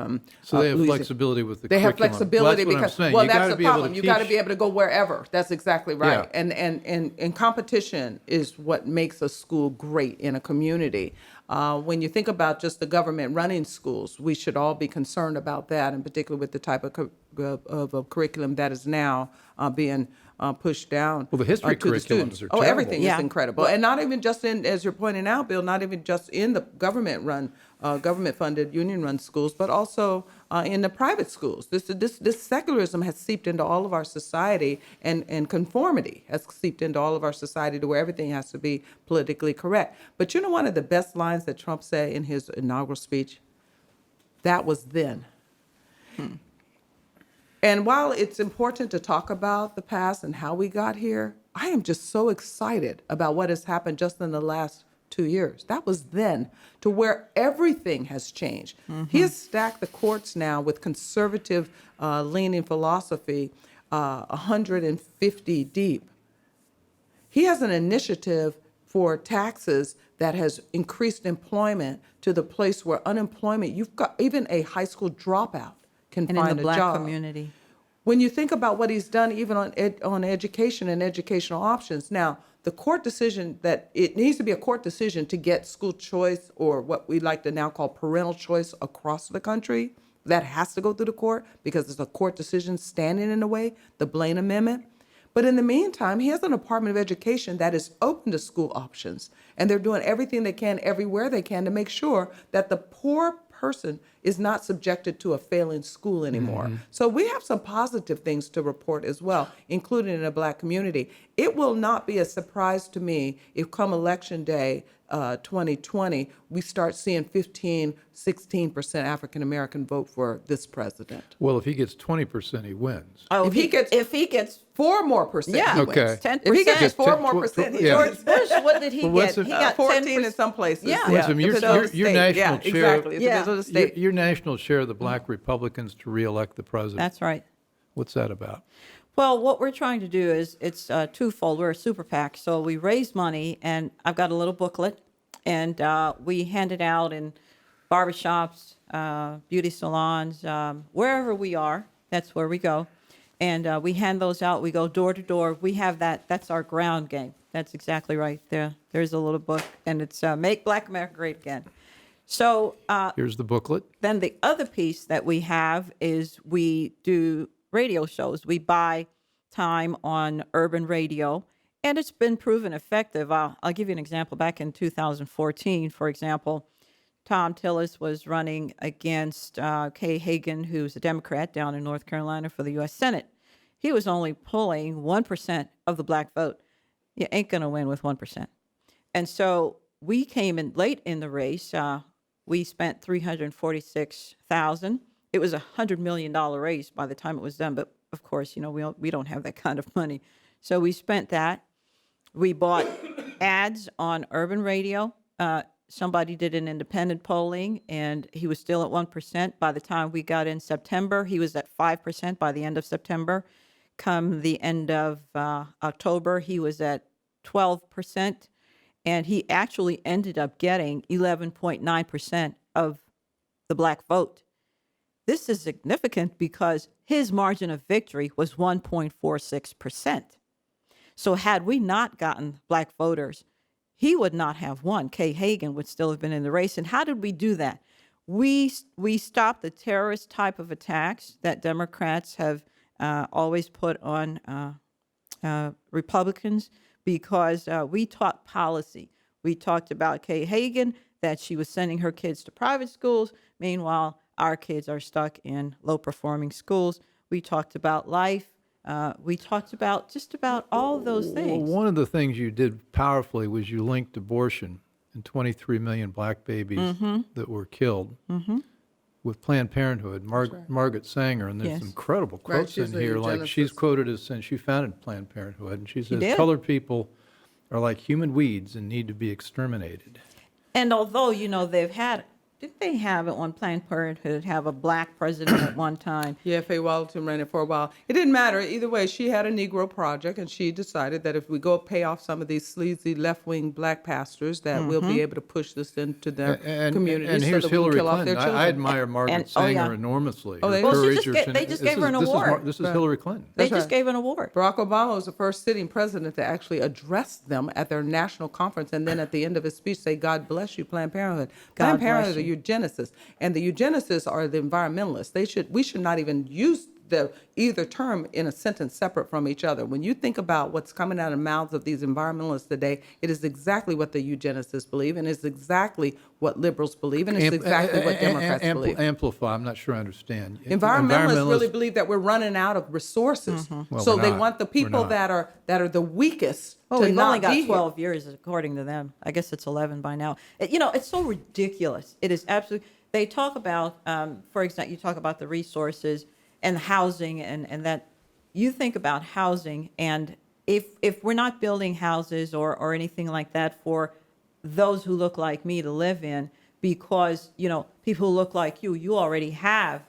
have Louisiana. flexibility with the They have curriculum. flexibility Well, that's what I'm because, saying. well, You that's gotta the be able to problem. You got to teach- be able to go wherever. That's exactly right. Yeah. And competition is what makes a school great in a community. When you think about just the government running schools, we should all be concerned about that, in particular with the type of curriculum that is now being pushed down. Well, the history to the curriculums students. are Oh, terrible. everything Yeah. is incredible, and not even just in, as you're pointing out, Bill, not even just in the government-run, government-funded, union-run schools, but also in the private schools. This secularism has seeped into all of our society, and conformity has seeped into all of our society to where everything has to be politically correct. But you know, one of the best lines that Trump said in his inaugural speech, that was then. And while it's important to talk about the past and how we got here, I am just so excited about what has happened just in the last 2 years. That was then, to where everything has changed. He has stacked the courts now with conservative leaning philosophy, 150 deep. He has an initiative for taxes that has increased employment to the place where unemployment, you've got even a high school dropout can And in find the a black job. community. When you think about what he's done even on education and educational options, now, the court decision that it needs to be a court decision to get school choice, or what we like to now call parental choice, across the country, that has to go through the court because it's a court decision standing in the way, the Blaine Amendment. But in the meantime, he has an Department of Education that is open to school options, and they're doing everything they can everywhere they can to make sure that the poor person is not subjected to a failing school anymore. So we have some positive things to report as well, including in the black community. It will not be a surprise to me if come election day 2020, we start seeing 15, 16% African-American vote for this president. Well, if he gets 20%, he wins. Oh, If he gets 4 more percent, yeah, he Okay. wins. 10%. If he gets Gets 4 10 more percent, he yeah. wins. Bush, what did he Well, get? Winsome- He got 14 in 10%. some places. Yeah. Winsome, If you're- it's another you're state. national chair. Exactly. If Yeah. it's another state. Your national chair of the black Republicans to reelect the president. That's right. What's that about? Well, what we're trying to do is it's twofold. We're a super PAC, so we raise money, and I've got a little booklet, and we hand it out in barbershops, beauty salons, wherever we are. That's where we go, and we hand those out. We go door to door. We have that. That's our ground game. That's exactly right. There's a little book, and it's Make Black America Great Again. So Here's the booklet. then the other piece that we have is we do radio shows. We buy time on urban radio, and it's been proven effective. I'll give you an example. Back in 2014, for example, Tom Tillis was running against Kay Hagan, who's a Democrat down in North Carolina for the U.S. Senate. He was only pulling 1% of the black vote. You ain't going to win with 1%. And so we came in late in the race. We spent $346,000. It was $100 million race by the time it was done. But of course, we don't have that kind of money. So we spent that. We bought ads on urban radio. Somebody did an independent polling, and he was still at 1%. By the time we got in September, he was at 5% by the end of September. Come the end of October, he was at 12%. And he actually ended up getting 11.9% of the black vote. This is significant because his margin of victory was 1.46%. So had we not gotten black voters, he would not have won. Kay Hagan would still have been in the race. And how did we do that? We stopped the terrorist type of attacks that Democrats have always put on Republicans, because we taught policy. We talked about Kay Hagan, that she was sending her kids to private schools. Meanwhile, our kids are stuck in low-performing schools. We talked about life. We talked about just about all of those things. Well, one of the things you did powerfully was you linked abortion and 23 million black babies that were killed with Planned Parenthood. Margaret Sanger, and there's Yes. some incredible quotes in here. Like, she's quoted as saying she founded Planned Parenthood, and she says did. colored people are like human weeds and need to be exterminated. And although, did they have at one Planned Parenthood have a black president at one time? Yeah, Faye Walton ran it for a while. It didn't matter. Either way, she had a Negro project, and she decided that if we go pay off some of these sleazy left-wing black pastors, that we'll be able to push this into their communities. And here's so that we can Hillary kill off their Clinton. children. I admire Margaret Sanger enormously. Oh, Her they- Well, she courage, just they just gave her an award. This is Hillary Clinton. They That's just right. gave an award. Barack Obama was the first sitting president to actually address them at their national conference, and then at the end of his speech say, "God bless you, Planned Parenthood." Planned bless Parenthood are you. eugenicists, and the eugenicists are the environmentalists. We should not even use either term in a sentence separate from each other. When you think about what's coming out of the mouths of these environmentalists today, it is exactly what the eugenicists believe, and it's exactly what liberals believe, and it's exactly what Democrats believe. Amplify. I'm not sure I understand. Environmentalists really believe that we're running out of resources, Well, so we're they not. want the We're people not. that are the weakest Well, to we've not only got be here. 12 years, according to them. I guess it's 11 by now. It's so ridiculous. It is absolutely. They talk about, for example, you talk about the resources and housing, and that you think about housing, and if we're not building houses or anything like that for those who look like me to live in, because people who look like you already have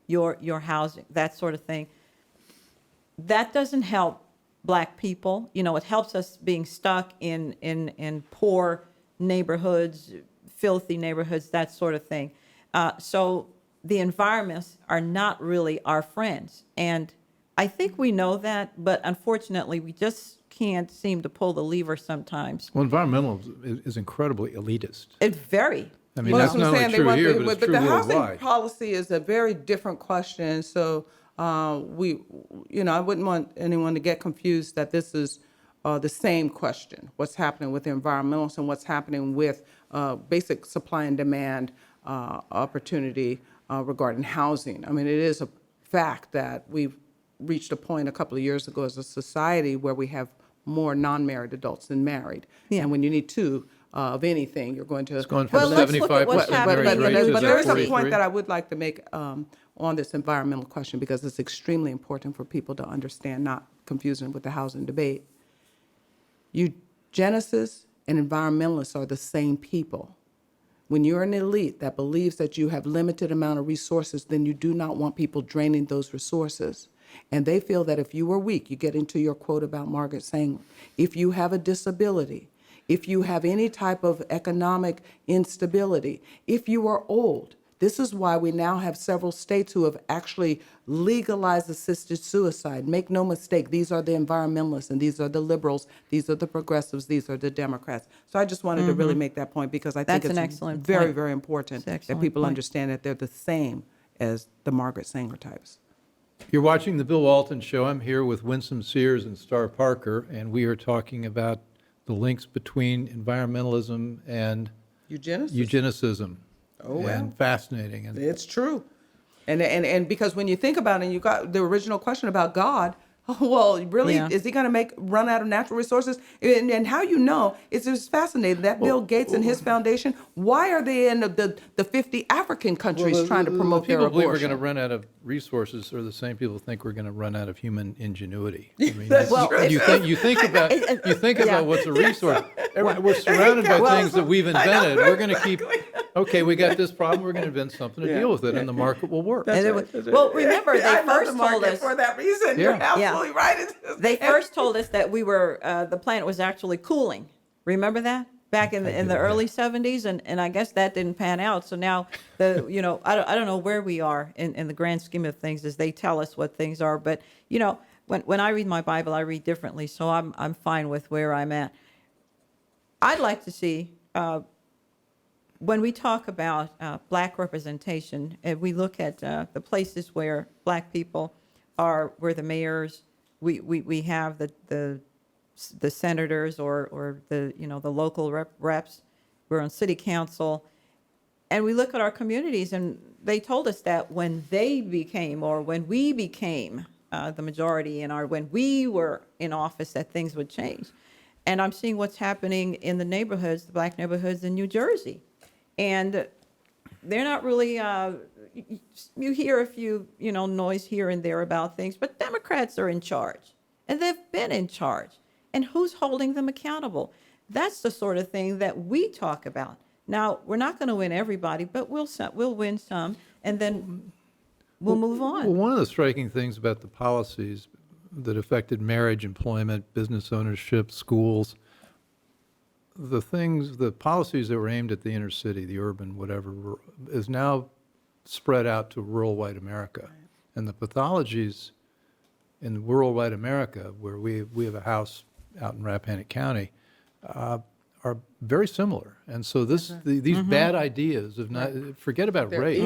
your housing, that sort of thing, that doesn't help black people. It helps us being stuck in poor neighborhoods, filthy neighborhoods, that sort of thing. So the environments are not really our friends. And I think we know that, but unfortunately, we just can't seem to pull the lever sometimes. Well, environmentalism is increably elitist. It's very. I mean, Well, that's what not I'm only saying. true here, but it's true the housing worldwide. policy is a very different question. So I wouldn't want anyone to get confused that this is the same question. What's happening with the environmentalists and what's happening with basic supply and demand opportunity regarding housing. I mean, it is a fact that we've reached a point a couple of years ago as a society where we have more non-married adults than married. Yeah. And when you need two of anything, you're going to It's going have from a let's look at 75% what's happening marriage in rate New to but there is a 43. point that I would like to make on this environmental question, because it's extremely important for people to understand, not confusing with the housing debate. Eugenicists and environmentalists are the same people. When you're an elite that believes that you have limited amount of resources, then you do not want people draining those resources. And they feel that if you are weak, you get into your quote about Margaret Sanger, if you have a disability, if you have any type of economic instability, if you are old. This is why we now have several states who have actually legalized assisted suicide. Make no mistake, these are the environmentalists, and these are the liberals, these are the progressives, these are the Democrats. So I just wanted to really make that point, because I think That's an it's excellent very, point. very important It's an that excellent people point. understand that they're the same as the Margaret Sanger types. You're watching The Bill Walton Show. I'm here with Winsome Sears and Star Parker, and we are talking about the links between environmentalism and eugenicism. Oh, well. And fascinating. And It's true. And because when you think about it, and you got the original question about God, well, really, Yeah. is he going to run out of natural resources? And how you know, it's just fascinating. That Bill Gates and his foundation, why are they in the 50 African countries trying to promote their people believe we're abortion? going to run out of resources, or the same people think we're going to run out of human ingenuity. I mean, That's you think about what's a resource. We're surrounded by things that we've invented. We're going to keep. Okay, we got this problem. We're going to invent something to deal with it, and the market will work. And well, remember, they I love first the told market us for that reason. Yeah. You're absolutely right. they first told us that we were the planet was actually cooling. Remember that back in the early 70s, and I guess that didn't pan out. So now I don't know where we are in the grand scheme of things as they tell us what things are. But when I read my Bible, I read differently. So I'm fine with where I'm at. I'd like to see. When we talk about black representation, and we look at the places where black people we're the mayors, we have the senators or the local reps, we're on city council, and we look at our communities, and they told us that when we became the majority when we were in office, that things would change. And I'm seeing what's happening in the neighborhoods, the black neighborhoods in New Jersey. And they're not really, you hear a few, noise here and there about things, but Democrats are in charge, and they've been in charge. And who's holding them accountable? That's the sort of thing that we talk about. Now, we're not going to win everybody, but we'll win some, and then we'll move on. Well, one of the striking things about the policies that affected marriage, employment, business ownership, schools, the policies that were aimed at the inner city, the urban, whatever, is now spread out to rural white America. Right. And the pathologies in rural white America, where we have a house out in Rappahannock County, are very similar. And so these bad ideas of forget about race.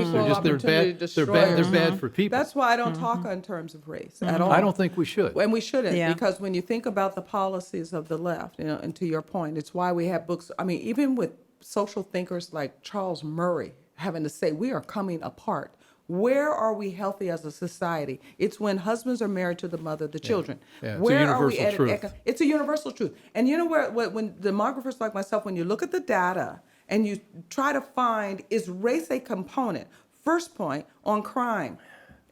They're bad for people. That's why I don't talk in terms of race at all. I don't think we should. And we shouldn't, Yeah. because when you think about the policies of the left, and to your point, it's why we have books. I mean, even with social thinkers like Charles Murray having to say, we are coming apart. Where are we healthy as a society? It's when husbands are married to the mother of the children. Yeah, it's Where a are we universal at? truth. It's a universal truth. And you know when demographers like myself, when you look at the data and you try to find, is race a component? First point on crime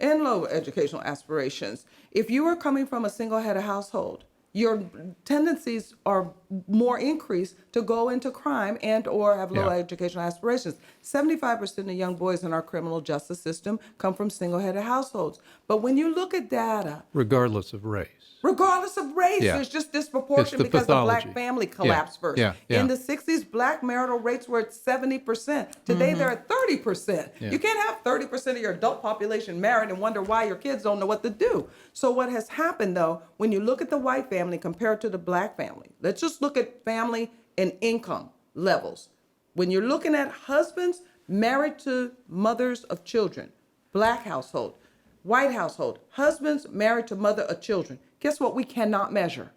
and low educational aspirations. If you are coming from a single head of household, your tendencies are more increased to go into crime and or have low educational aspirations. 75% of young boys in our criminal justice system come from single-headed households. But when you look at data, regardless of race, there's just disproportion because pathology. the black family collapsed first. Yeah. In the 60s, black marital rates were at 70%. Today, they're at 30%. Yeah. You can't have 30% of your adult population married and wonder why your kids don't know what to do. So what has happened, though, when you look at the white family compared to the black family, let's just look at family and income levels. When you're looking at husbands married to mothers of children, black household, white household, husbands married to mother of children, guess what we cannot measure?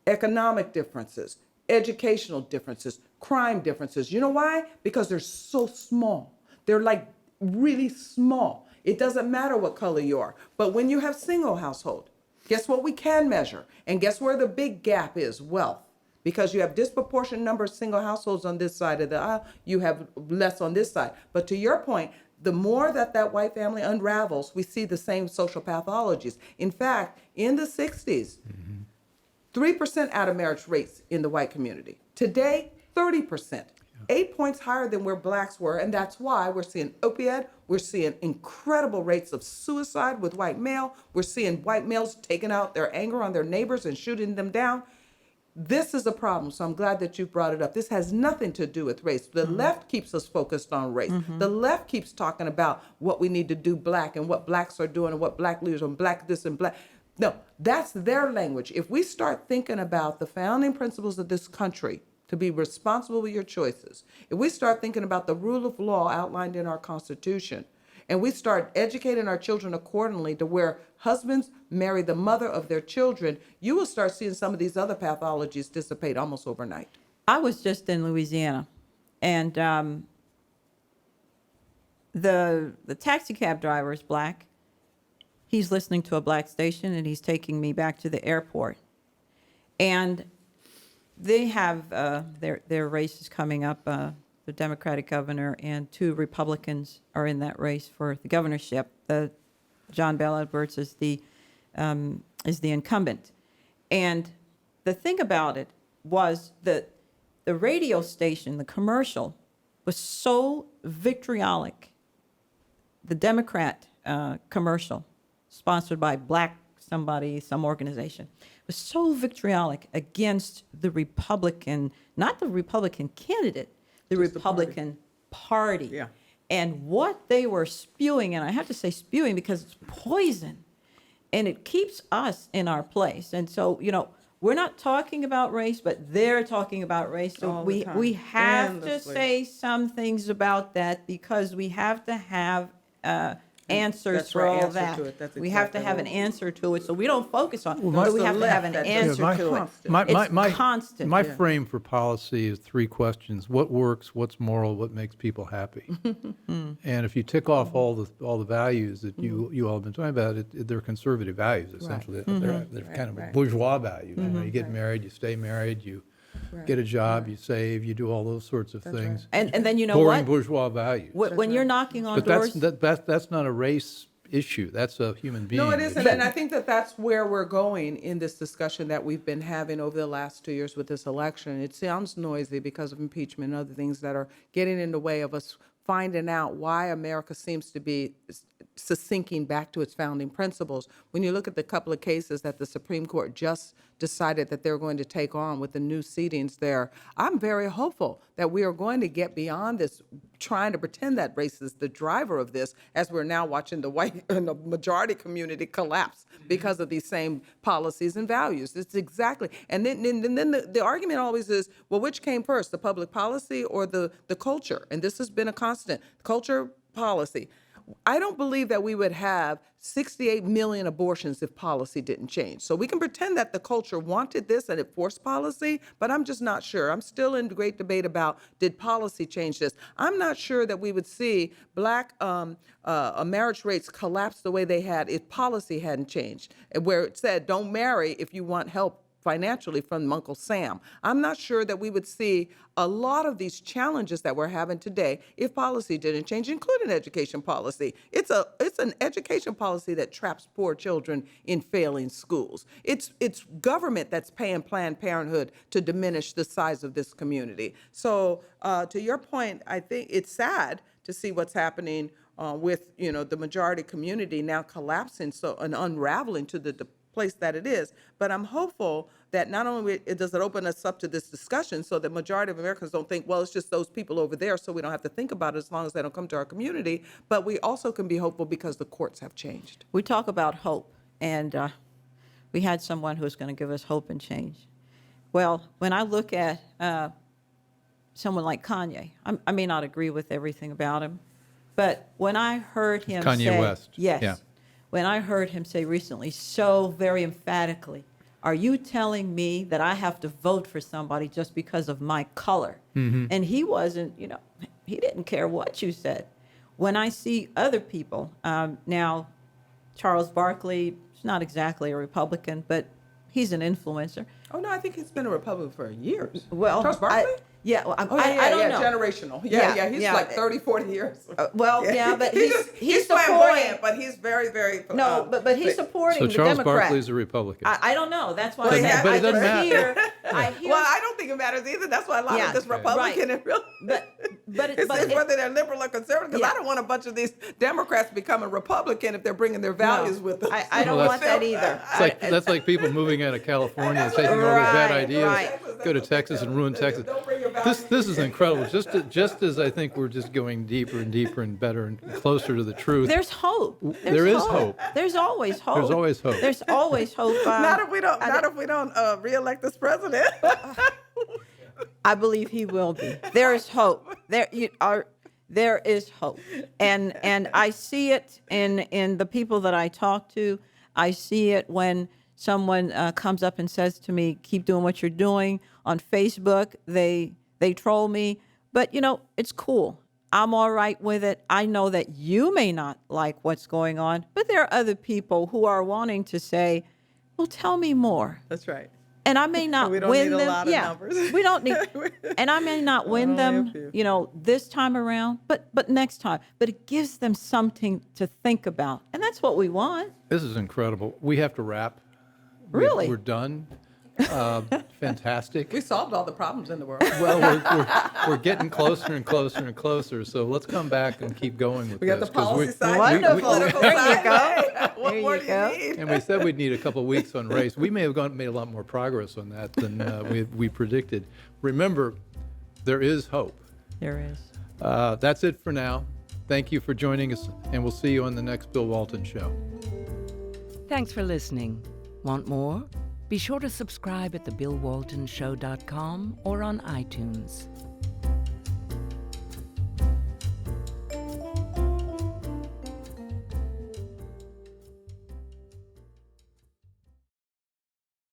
Economic differences, educational differences, crime differences. You know why? Because they're so small. They're like really small. It doesn't matter what color you are. But when you have single household, guess what we can measure? And guess where the big gap is? Wealth. Because you have disproportionate number of single households on this side of the aisle, you have less on this side. But to your point, the more that white family unravels, we see the same social pathologies. In fact, in the 60s, 3% out of marriage rates in the white community. Today, 30%. 8 points higher than where blacks were, and that's why we're seeing opioid, we're seeing incredible rates of suicide with white male, we're seeing white males taking out their anger on their neighbors and shooting them down. This is a problem, so I'm glad that you brought it up. This has nothing to do with race. The left keeps us focused on race. The left keeps talking about what we need to do black and what blacks are doing and what black leaders and black this and black. No, that's their language. If we start thinking about the founding principles of this country, to be responsible with your choices, if we start thinking about the rule of law outlined in our Constitution, and we start educating our children accordingly to where husbands marry the mother of their children, you will start seeing some of these other pathologies dissipate almost overnight. I was just in Louisiana, and the taxi cab driver is black. He's listening to a black station, and he's taking me back to the airport. And they have their races coming up. The Democratic governor and 2 Republicans are in that race for the governorship. John Bel Edwards is the incumbent. And the thing about it was that the radio station, the commercial, was so vitriolic. The Democrat commercial, sponsored by some organization, was so vitriolic against the Republican, not the Republican candidate, the Republican Party. Yeah. And what they were spewing, and I have to say spewing because it's poison, and it keeps us in our place. And so, we're not talking about race, but they're talking about race. So All the time. we have Endlessly. to say some things about that because we have to have answers That's for right, all answer that. to it. That's We have to exactly have right. an answer to it, so we don't focus on it. Well, but we the have to have an left that answer just- to it. constant. It's constant. My Yeah. frame for policy is 3 questions: what works, what's moral, what makes people happy. And if you tick off all the values that you all have been talking about, they're conservative values essentially. They're kind of bourgeois values. You get married, you stay married, you get a job, you save, you do all those sorts of things. And then you know Boring what? bourgeois values. When you're knocking on But doors, that's not a race issue. That's a human being No, it isn't. issue. And I think that that's where we're going in this discussion that we've been having over the last 2 years with this election. It sounds noisy because of impeachment and other things that are getting in the way of us finding out why America seems to be sinking back to its founding principles. When you look at the couple of cases that the Supreme Court just decided that they're going to take on with the new seatings there, I'm very hopeful that we are going to get beyond this trying to pretend that race is the driver of this, as we're now watching the white and the majority community collapse because of these same policies and values. It's exactly, and then the argument always is, well, which came first, the public policy or the culture? And this has been a constant, culture, policy. I don't believe that we would have 68 million abortions if policy didn't change. So we can pretend that the culture wanted this and it forced policy, but I'm just not sure. I'm still in great debate about, did policy change this? I'm not sure that we would see black marriage rates collapse the way they had if policy hadn't changed, where it said, don't marry if you want help financially from Uncle Sam. I'm not sure that we would see a lot of these challenges that we're having today if policy didn't change, including education policy. It's an education policy that traps poor children in failing schools. It's government that's paying Planned Parenthood to diminish the size of this community. So to your point, I think it's sad to see what's happening with the majority community now collapsing and unraveling to the place that it is. But I'm hopeful that not only does it open us up to this discussion so that majority of Americans don't think, well, it's just those people over there, so we don't have to think about it as long as they don't come to our community, but we also can be hopeful because the courts have changed. we talk about hope, and we had someone who was going to give us hope and change. Well, when I look at someone like Kanye, I may not agree with everything about him, but when I heard him Kanye say, West. yes, Yeah. when I heard him say recently so very emphatically, are you telling me that I have to vote for somebody just because of my color? And he wasn't, he didn't care what you said. When I see other people, now Charles Barkley is not exactly a Republican, but he's an influencer. Oh, no, I think he's been a Republican for years. Well, Charles Barkley? Yeah, well, Oh, yeah, I don't know. generational. Yeah, Yeah, he's yeah. like 30, 40 years. But he's flamboyant, but he's very, very. No, but he's supporting So the Charles Democrat. Barkley's a Republican. I don't know. That's why But it I doesn't just matter. hear. I hear. Well, I don't think it matters either. That's why a lot Yeah. of this Okay. Republican and real. but It's whether they're liberal or conservative. Because Yeah. I don't want a bunch of these Democrats becoming Republican if they're bringing their values with them. I don't Well, want that either. It's like, that's like people moving out of California and taking all their bad Right, ideas, right. go to Texas and ruin Texas. Don't bring your values. This is incredible. Just as I think we're just going deeper and deeper and better and closer to the truth. There's hope. There is hope. There's always hope. There's always hope. There's always hope. Not if we don't. Not if we don't reelect this president. I believe he will be. There is hope. There is hope, and I see it in the people that I talk to. I see it when someone comes up and says to me, "Keep doing what you're doing." On Facebook, they troll me, but it's cool. I'm all right with it. I know that you may not like what's going on, but there are other people who are wanting to say, "Well, tell me more." That's right. And I may not We don't win need a them. lot of yeah, numbers. we don't need. And I may not win only a them, few. this time around, but next time. But it gives them something to think about, and that's what we want. This is incredible. We have to wrap. Really? We're done. Fantastic. We solved all the problems in the world. Well, we're getting closer and closer and closer. So let's come back and keep going with We got the this. 'cause policy side. Wonderful. Political There you side. go. Hey, what There more you do go. you need? And we said we'd need a couple of weeks on race. We may have made a lot more progress on that than we predicted. Remember, there is hope. There is. That's it for now. Thank you for joining us, and we'll see you on the next Bill Walton Show. Thanks for listening. Want more? Be sure to subscribe at thebillwaltonshow.com or on iTunes.